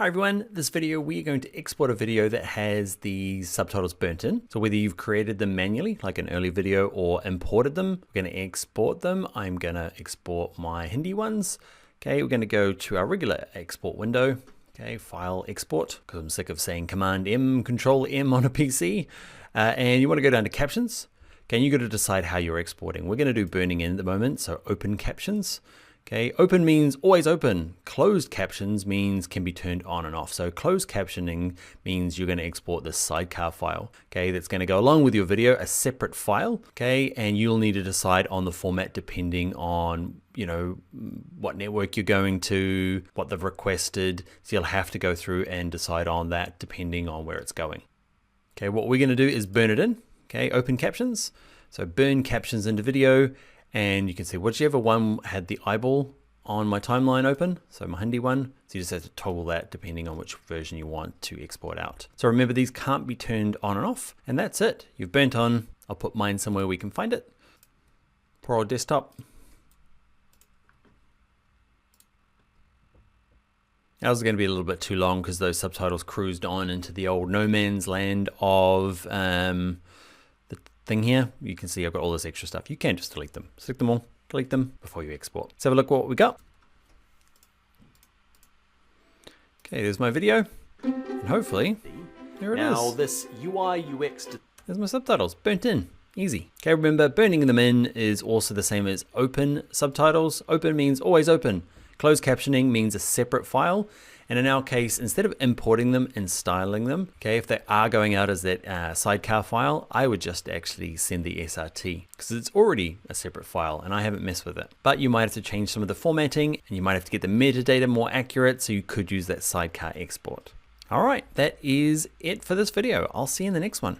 Hi everyone, this video we're going to export a video that has the subtitles burnt in. So whether you've created them manually, like an early video, or imported them, we're going to export them. I'm going to export my Hindi ones. Okay, we're going to go to our regular export window. Okay, file export, because I'm sick of saying Command M, Control M on a PC. And you want to go down to captions. Okay, and you got to decide how you're exporting. We're going to do burning in at the moment, so open captions. Okay, open means always open. Closed captions means can be turned on and off. So closed captioning means you're going to export this sidecar file. Okay, that's going to go along with your video, a separate file. Okay, and you'll need to decide on the format depending on, you know, what network you're going to, what they've requested. So you'll have to go through and decide on that depending on where it's going. Okay, what we're going to do is burn it in. Okay, open captions. So burn captions into video. And you can see whichever one had the eyeball on my timeline open, so my Hindi one, so you just have to toggle that depending on which version you want to export out. So remember, these can't be turned on and off, and that's it. You've burnt on. I'll put mine somewhere we can find it. Poor old desktop. That was going to be a little bit too long because those subtitles cruised on into the old no man's land of thing here. You can see I've got all this extra stuff. You can just delete them. Select them all, delete them before you export. Let's have a look what we got. Okay, there's my video. And hopefully, there it is. Now this UI UX. There's my subtitles, burnt in, easy. Okay, remember burning them in is also the same as open subtitles. Open means always open. Closed captioning means a separate file. And in our case, instead of importing them and styling them, okay, if they are going out as that sidecar file, I would just actually send the SRT because it's already a separate file and I haven't messed with it. But you might have to change some of the formatting and you might have to get the metadata more accurate, so you could use that sidecar export. All right, that is it for this video. I'll see you in the next one.